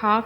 ½